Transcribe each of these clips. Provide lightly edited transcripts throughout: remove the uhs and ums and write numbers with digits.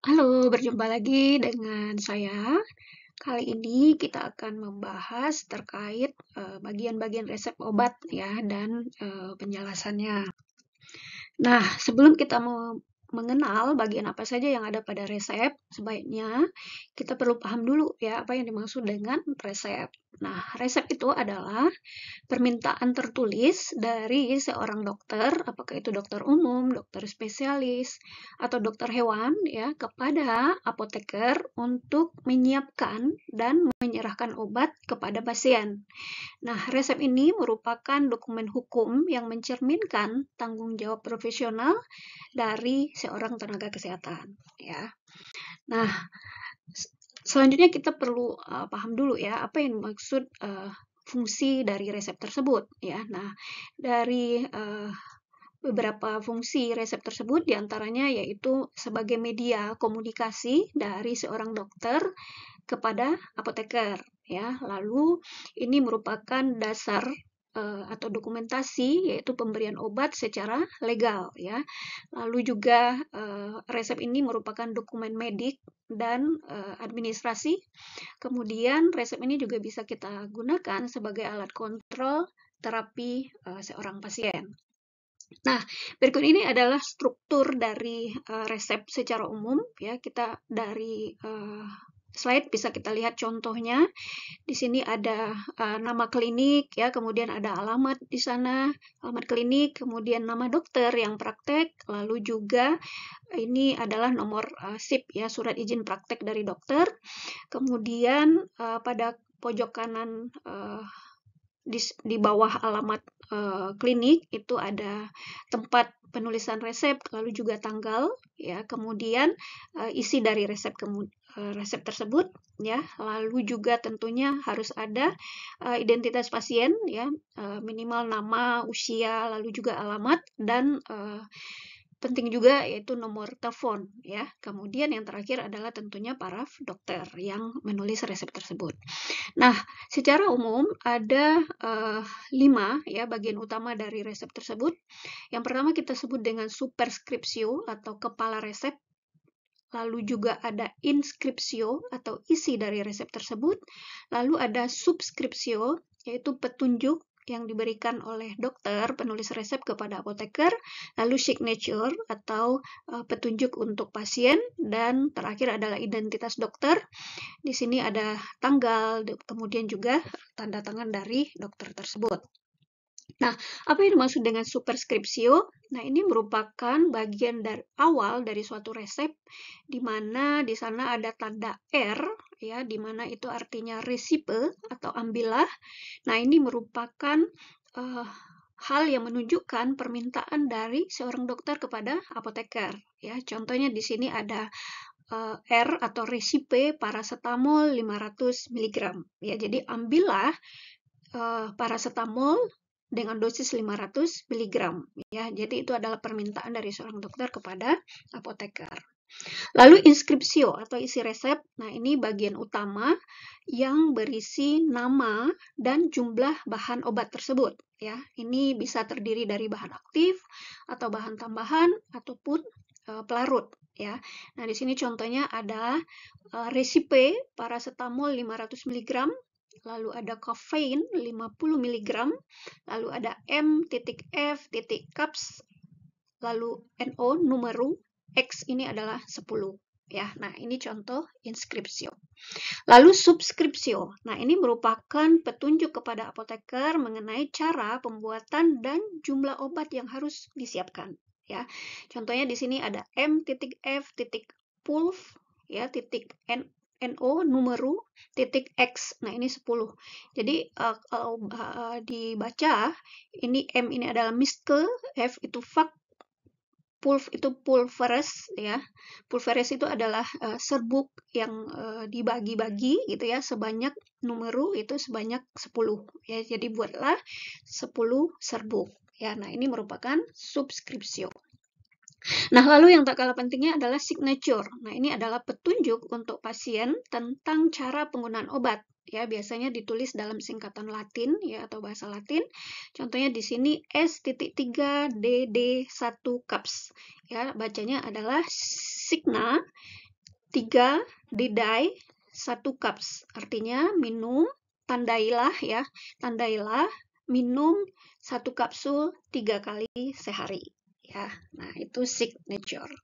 Halo, berjumpa lagi dengan saya. Kali ini kita akan membahas terkait bagian-bagian resep obat ya dan penjelasannya. Nah, sebelum kita mengenal bagian apa saja yang ada pada resep, sebaiknya kita perlu paham dulu ya apa yang dimaksud dengan resep. Nah, resep itu adalah permintaan tertulis dari seorang dokter, apakah itu dokter umum, dokter spesialis, atau dokter hewan, ya, kepada apoteker untuk menyiapkan dan menyerahkan obat kepada pasien. Nah, resep ini merupakan dokumen hukum yang mencerminkan tanggung jawab profesional dari seorang tenaga kesehatan, ya. Nah, selanjutnya kita perlu paham dulu ya apa yang dimaksud fungsi dari resep tersebut ya. Nah, dari beberapa fungsi resep tersebut diantaranya yaitu sebagai media komunikasi dari seorang dokter kepada apoteker ya. Lalu ini merupakan dasar atau dokumentasi yaitu pemberian obat secara legal ya. Lalu juga resep ini merupakan dokumen medik dan administrasi. Kemudian resep ini juga bisa kita gunakan sebagai alat kontrol terapi seorang pasien. Nah, berikut ini adalah struktur dari resep secara umum ya. Kita dari slide bisa kita lihat contohnya. Di sini ada nama klinik ya, kemudian ada alamat di sana, alamat klinik, kemudian nama dokter yang praktek, lalu juga ini adalah nomor SIP ya, surat izin praktek dari dokter. Kemudian pada pojok kanan di bawah alamat klinik itu ada tempat penulisan resep, lalu juga tanggal, ya. Kemudian isi dari resep tersebut, ya. Lalu juga tentunya harus ada identitas pasien, ya, minimal nama, usia, lalu juga alamat dan penting juga yaitu nomor telepon ya. Kemudian yang terakhir adalah tentunya para dokter yang menulis resep tersebut. Nah, secara umum ada 5 ya bagian utama dari resep tersebut. Yang pertama kita sebut dengan superskripsio atau kepala resep. Lalu juga ada inskripsio atau isi dari resep tersebut. Lalu ada subskripsio yaitu petunjuk yang diberikan oleh dokter penulis resep kepada apoteker, lalu signature atau petunjuk untuk pasien, dan terakhir adalah identitas dokter. Di sini ada tanggal, kemudian juga tanda tangan dari dokter tersebut. Nah, apa yang dimaksud dengan superskripsio? Nah, ini merupakan bagian dari awal dari suatu resep, di mana di sana ada tanda R, ya, di mana itu artinya resipe atau ambillah. Nah, ini merupakan hal yang menunjukkan permintaan dari seorang dokter kepada apoteker. Ya, contohnya di sini ada R atau resipe paracetamol 500 mg. Ya, jadi ambillah paracetamol dengan dosis 500 mg. Ya, jadi itu adalah permintaan dari seorang dokter kepada apoteker. Lalu inskripsio atau isi resep. Nah, ini bagian utama yang berisi nama dan jumlah bahan obat tersebut. Ya, ini bisa terdiri dari bahan aktif atau bahan tambahan ataupun pelarut. Ya, nah di sini contohnya ada resipe paracetamol 500 mg, lalu ada kafein 50 mg, lalu ada M.F. caps, lalu NO numero, X ini adalah 10. Ya, nah ini contoh inskripsio. Lalu subskripsio. Nah, ini merupakan petunjuk kepada apoteker mengenai cara pembuatan dan jumlah obat yang harus disiapkan. Ya, contohnya di sini ada M.F. pulf, ya, titik NO numero, titik X. Nah, ini 10. Jadi, kalau dibaca, ini M ini adalah miske, F itu fak, pulf itu pulveres ya. Pulveres itu adalah serbuk yang dibagi-bagi gitu ya, sebanyak numero itu sebanyak 10 ya. Jadi buatlah 10 serbuk ya. Nah, ini merupakan subskripsio. Nah, lalu yang tak kalah pentingnya adalah signature. Nah, ini adalah petunjuk untuk pasien tentang cara penggunaan obat. Ya, biasanya ditulis dalam singkatan Latin ya atau bahasa Latin. Contohnya di sini S.3DD1 caps. Ya, bacanya adalah signa 3 didai 1 cups. Artinya minum, tandailah ya, tandailah minum 1 kapsul 3 kali sehari. Ya, nah itu signature.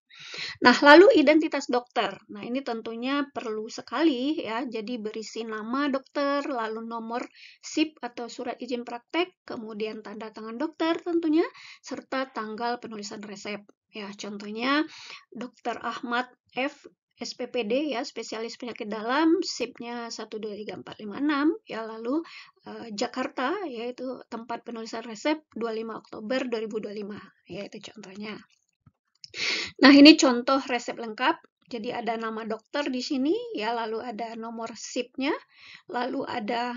Nah, lalu identitas dokter. Nah, ini tentunya perlu sekali ya. Jadi berisi nama dokter, lalu nomor SIP atau surat izin praktek, kemudian tanda tangan dokter tentunya, serta tanggal penulisan resep. Ya, contohnya Dr. Ahmad F. SPPD ya, spesialis penyakit dalam, SIP-nya 123456 ya, lalu Jakarta yaitu tempat penulisan resep 25 Oktober 2025 ya, itu contohnya. Nah, ini contoh resep lengkap. Jadi ada nama dokter di sini ya, lalu ada nomor SIP-nya, lalu ada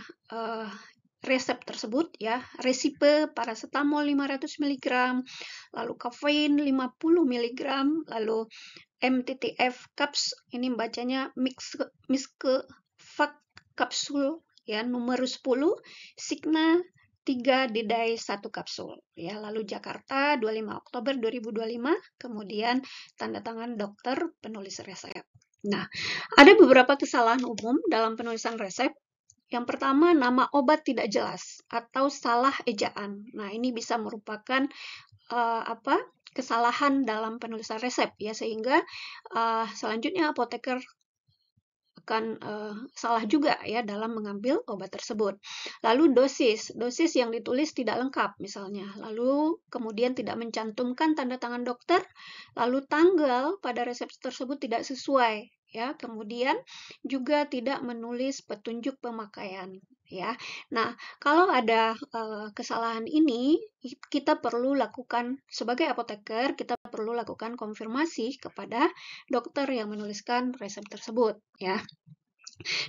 resep tersebut ya, resipe paracetamol 500 mg, lalu kafein 50 mg, lalu MTTF caps, ini bacanya Miske-Vac kapsul ya, nomor 10, Signa 3 didai 1 kapsul ya, lalu Jakarta 25 Oktober 2025, kemudian tanda tangan dokter penulis resep. Nah, ada beberapa kesalahan umum dalam penulisan resep. Yang pertama, nama obat tidak jelas atau salah ejaan. Nah, ini bisa merupakan kesalahan dalam penulisan resep ya, sehingga selanjutnya apoteker akan salah juga ya dalam mengambil obat tersebut. Lalu dosis yang ditulis tidak lengkap misalnya, lalu kemudian tidak mencantumkan tanda tangan dokter, lalu tanggal pada resep tersebut tidak sesuai ya, kemudian juga tidak menulis petunjuk pemakaian ya. Nah, kalau ada kesalahan ini, kita perlu lakukan sebagai apoteker, kita perlu lakukan konfirmasi kepada dokter yang menuliskan resep tersebut ya.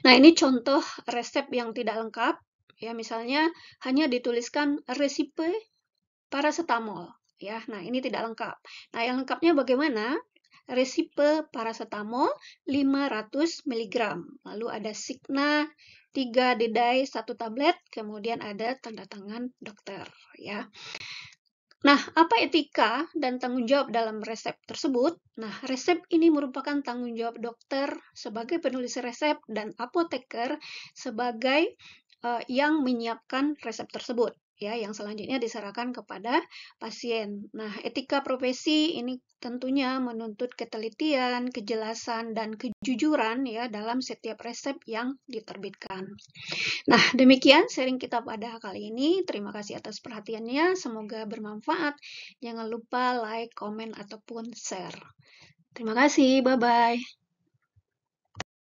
Nah, ini contoh resep yang tidak lengkap ya, misalnya hanya dituliskan resipe paracetamol ya. Nah, ini tidak lengkap. Nah, yang lengkapnya bagaimana? Resipe paracetamol 500 mg. Lalu ada Signa 3 didai 1 tablet, kemudian ada tanda tangan dokter ya. Nah, apa etika dan tanggung jawab dalam resep tersebut? Nah, resep ini merupakan tanggung jawab dokter sebagai penulis resep dan apoteker sebagai yang menyiapkan resep tersebut ya, yang selanjutnya diserahkan kepada pasien. Nah, etika profesi ini tentunya menuntut ketelitian, kejelasan, dan kejujuran ya dalam setiap resep yang diterbitkan. Nah, demikian sharing kita pada kali ini. Terima kasih atas perhatiannya. Semoga bermanfaat. Jangan lupa like, komen, ataupun share. Terima kasih. Bye-bye.